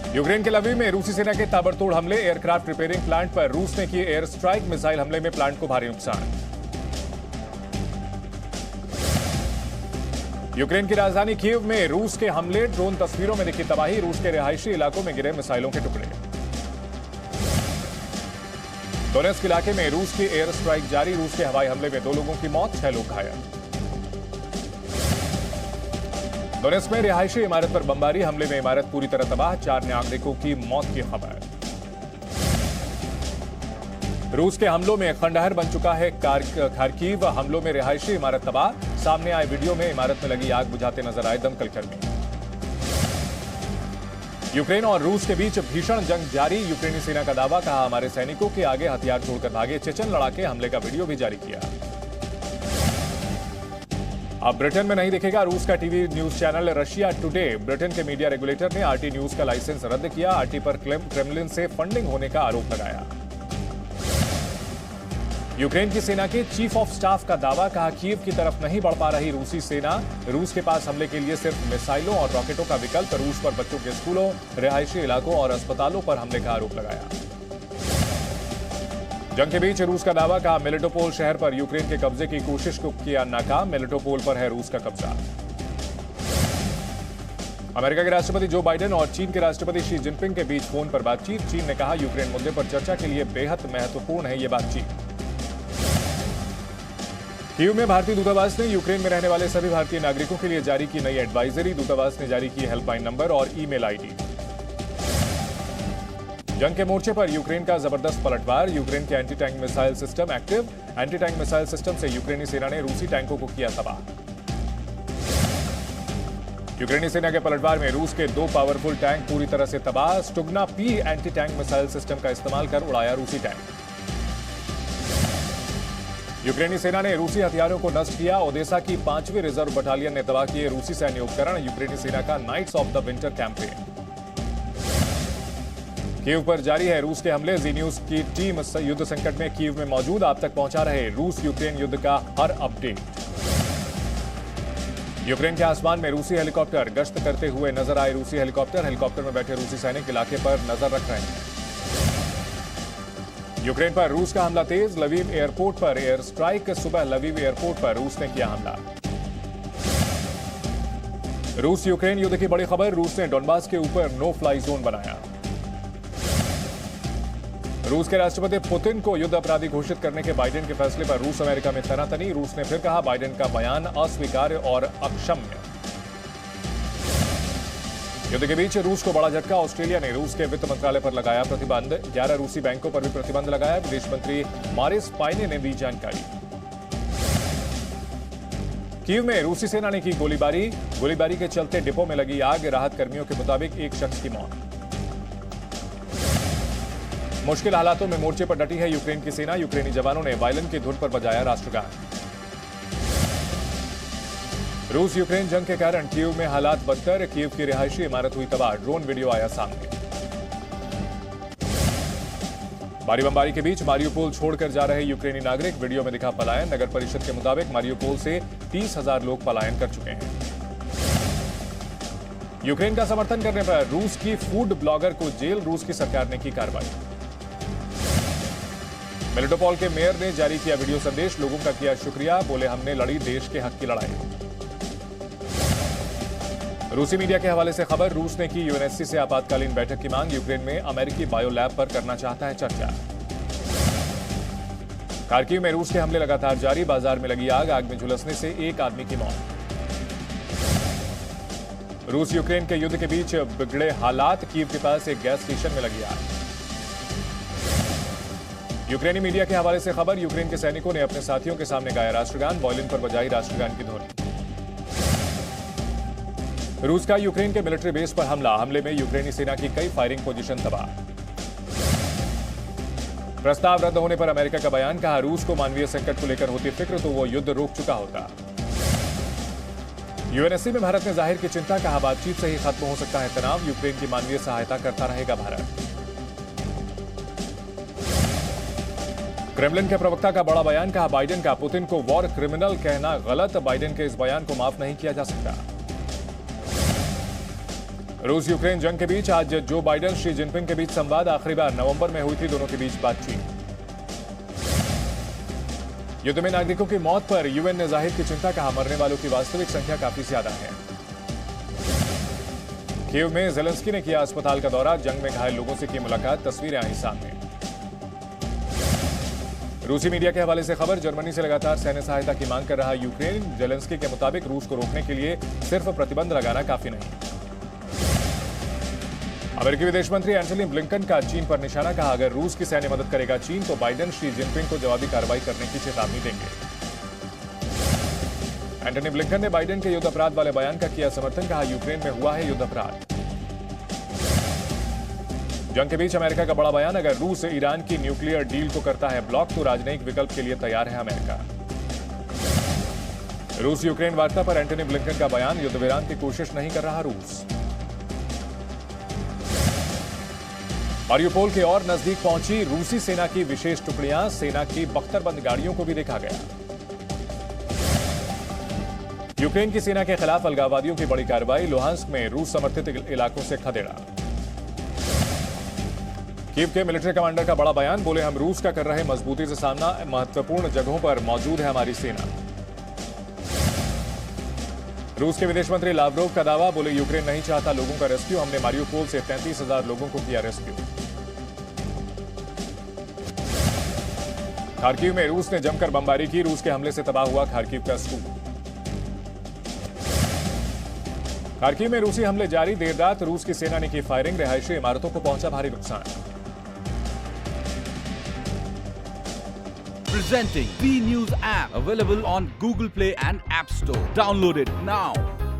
Ukraine के Lviv में रूसी सेना के ताबड़तोड़ हमले, एयरक्राफ्ट रिपेयरिंग प्लांट पर रूस ने किए एयर स्ट्राइक, मिसाइल हमले में प्लांट को भारी नुकसान। यूक्रेन की राजधानी कीव में रूस के हमले, ड्रोन तस्वीरों में दिखी तबाही, रूस के रिहायशी इलाकों में गिरे मिसाइलों के टुकड़े। डोनेट्स्क इलाके में रूस की एयर स्ट्राइक जारी, रूस के हवाई हमले में 2 लोगों की मौत, 6 लोग घायल। डोनेट्स्क में रिहायशी इमारत पर बमबारी, हमले में इमारत पूरी तरह तबाह, 4 नागरिकों की मौत की खबर। रूस के हमलों में खंडहर बन चुका है खार्किव, हमलों में रिहायशी इमारत तबाह, सामने आए वीडियो में इमारत में लगी आग बुझाते नजर आए दमकल कर्मी। यूक्रेन और रूस के बीच भीषण जंग जारी, यूक्रेनी सेना का दावा, कहा हमारे सैनिकों के आगे हथियार छोड़कर भागे, चेचन लड़ाके हमले का वीडियो भी जारी किया। अब ब्रिटेन में नहीं दिखेगा रूस का TV news channel Russia today, Britain के मीडिया रेगुलेटर ने आरटी न्यूज का लाइसेंस रद्द किया, आरटी पर क्रेमलिन से फंडिंग होने का आरोप लगाया। यूक्रेन की सेना के चीफ ऑफ स्टाफ का दावा, कहा कीव की तरफ नहीं बढ़ पा रही रूसी सेना, रूस के पास हमले के लिए सिर्फ मिसाइलों और रॉकेटों का विकल्प, रूस पर बच्चों के स्कूलों, रिहायशी इलाकों और अस्पतालों पर हमले का आरोप लगाया। जंग के बीच रूस का दावा, कहा मेलिटोपोल शहर पर यूक्रेन के कब्जे की कोशिश को किया नाकाम, मेलिटोपोल पर है रूस का कब्जा। अमेरिका के राष्ट्रपति जो बाइडेन और चीन के राष्ट्रपति शी जिनपिंग के बीच फोन पर बातचीत, चीन ने कहा यूक्रेन मुद्दे पर चर्चा के लिए बेहद महत्वपूर्ण है ये बातचीत। कीव में भारतीय दूतावास ने यूक्रेन में रहने वाले सभी भारतीय नागरिकों के लिए जारी की नई एडवाइजरी, दूतावास ने जारी की हेल्पलाइन नंबर और ईमेल आईडी। जंग के मोर्चे पर यूक्रेन का जबरदस्त पलटवार, यूक्रेन के anti tank missile system active, anti tank missile system से यूक्रेनी सेना ने रूसी टैंकों को किया तबाह। यूक्रेनी सेना के पलटवार में रूस के 2 पावरफुल टैंक पूरी तरह से तबाह, Stugna P anti tank missile system का इस्तेमाल कर उड़ाया रूसी टैंक। यूक्रेनी सेना ने रूसी हथियारों को नष्ट किया, ओदेसा की 5वीं रिजर्व बटालियन ने तबाह किए रूसी सैन्य उपकरण, यूक्रेनी सेना का knights of the winter campaign. Kyiv पर जारी है रूस के हमले, जी न्यूज की टीम युद्ध संकट में कीव में मौजूद, आप तक पहुंचा रहे रूस यूक्रेन युद्ध का हर अपडेट। यूक्रेन के आसमान में रूसी हेलीकॉप्टर गश्त करते हुए नजर आए, रूसी हेलीकॉप्टर में बैठे रूसी सैनिक इलाके पर नजर रख रहे हैं। यूक्रेन पर रूस का हमला तेज, लवीव एयरपोर्ट पर एयर स्ट्राइक, सुबह लवीव एयरपोर्ट पर रूस ने किया हमला। रूस यूक्रेन युद्ध की बड़ी खबर, रूस ने डोनबास के ऊपर नो फ्लाई जोन बनाया। रूस के राष्ट्रपति पुतिन को युद्ध अपराधी घोषित करने के बाइडेन के फैसले पर रूस अमेरिका में तनातनी, रूस ने फिर कहा बाइडेन का बयान अस्वीकार्य और अक्षम्य। युद्ध के बीच रूस को बड़ा झटका, ऑस्ट्रेलिया ने रूस के वित्त मंत्रालय पर लगाया प्रतिबंध, 11 रूसी बैंकों पर भी प्रतिबंध लगाया, विदेश मंत्री मारिस पाइने ने दी जानकारी। कीव में रूसी सेना ने की गोलीबारी के चलते डिपो में लगी आग, राहत कर्मियों के मुताबिक 1 शख्स की मौत। मुश्किल हालातों में मोर्चे पर डटी है यूक्रेन की सेना, यूक्रेनी जवानों ने वायलिन की धुन पर बजाया राष्ट्रगान। रूस यूक्रेन जंग के कारण कीव में हालात बदतर, कीव की रिहायशी इमारत हुई तबाह, ड्रोन वीडियो आया सामने। भारी बमबारी के बीच मारियुपोल छोड़कर जा रहे यूक्रेनी नागरिक, वीडियो में दिखा पलायन, नगर परिषद के मुताबिक मारियुपोल से 30,000 लोग पलायन कर चुके हैं। यूक्रेन का समर्थन करने पर रूस की फूड ब्लॉगर को जेल, रूस की सरकार ने की कार्रवाई। मेलिटोपोल के मेयर ने जारी किया वीडियो संदेश, लोगों का किया शुक्रिया, बोले हमने लड़ी देश के हक की लड़ाई। रूसी मीडिया के हवाले से खबर, रूस ने की यूएनएससी से आपातकालीन बैठक की मांग, यूक्रेन में अमेरिकी बायो लैब पर करना चाहता है चर्चा। खार्किव में रूस के हमले लगातार जारी, बाजार में लगी आग, आग में झुलसने से 1 आदमी की मौत। रूस यूक्रेन के युद्ध के बीच बिगड़े हालात, कीव के पास एक गैस स्टेशन में लगी आग। यूक्रेनी मीडिया के हवाले से खबर, यूक्रेन के सैनिकों ने अपने साथियों के सामने गाया राष्ट्रगान, वायलिन पर बजाई राष्ट्रगान की धुन। रूस का यूक्रेन के मिलिट्री बेस पर हमले में यूक्रेनी सेना की कई फायरिंग पोजीशन तबाह। प्रस्ताव रद्द होने पर अमेरिका का बयान, कहा रूस को मानवीय संकट को लेकर होती फिक्र तो वो युद्ध रोक चुका होता। यूएनएससी में भारत ने जाहिर की चिंता, कहा बातचीत से ही खत्म हो सकता है तनाव, यूक्रेन की मानवीय सहायता करता रहेगा भारत। क्रेमलिन के प्रवक्ता का बड़ा बयान, कहा बाइडेन का पुतिन को वॉर क्रिमिनल कहना गलत, बाइडेन के इस बयान को माफ नहीं किया जा सकता। रूस यूक्रेन जंग के बीच आज जो बाइडेन शी जिनपिंग के बीच संवाद आखिरी बार नवंबर में हुई थी, दोनों के बीच बातचीत। युद्ध में नागरिकों की मौत पर यूएन ने जाहिर की चिंता, कहा मरने वालों की वास्तविक संख्या काफी ज्यादा है। कीव में ज़ेलेंस्की ने किया अस्पताल का दौरा, जंग में घायल लोगों से की मुलाकात, तस्वीरें आई सामने। रूसी मीडिया के हवाले से खबर, जर्मनी से लगातार सैन्य सहायता की मांग कर रहा यूक्रेन। ज़ेलेंस्की के मुताबिक रूस को रोकने के लिए सिर्फ प्रतिबंध लगाना काफी नहीं। अमेरिकी विदेश मंत्री एंटनी ब्लिंकन का चीन पर निशाना, कहा अगर रूस की सैन्य मदद करेगा चीन तो बाइडेन शी जिनपिंग को जवाबी कार्रवाई करने की चेतावनी देंगे। एंटनी ब्लिंकन ने बाइडेन के युद्ध अपराध वाले बयान का किया समर्थन, कहा यूक्रेन में हुआ है युद्ध अपराध। जंग के बीच अमेरिका का बड़ा बयान, अगर रूस ईरान की न्यूक्लियर डील को करता है ब्लॉक तो राजनयिक विकल्प के लिए तैयार है अमेरिका। रूस यूक्रेन वार्ता पर एंटनी ब्लिंकन का बयान, युद्ध विराम की कोशिश नहीं कर रहा रूस। मारियुपोल के और नजदीक पहुंची रूसी सेना की विशेष टुकड़ियां, सेना की बख्तरबंद गाड़ियों को भी देखा गया। यूक्रेन की सेना के खिलाफ अलगाववादियों की बड़ी कार्रवाई, लुहांस्क में रूस समर्थित इलाकों से खदेड़ा। कीव के मिलिट्री कमांडर का बड़ा बयान, बोले हम रूस का कर रहे मजबूती से सामना, महत्वपूर्ण जगहों पर मौजूद है हमारी सेना। रूस के विदेश मंत्री लावरोव का दावा, बोले यूक्रेन नहीं चाहता लोगों का रेस्क्यू, हमने मारियुपोल से 33,000 लोगों को किया रेस्क्यू। खार्किव में रूस ने जमकर बमबारी की, रूस के हमले से तबाह हुआ खार्किव का स्कूल। खार्किव में रूसी हमले जारी, देर रात रूस की सेना ने की फायरिंग, रिहायशी इमारतों को पहुंचा भारी नुकसान। Presenting B News app, available on Google Play and App Store. Download it now.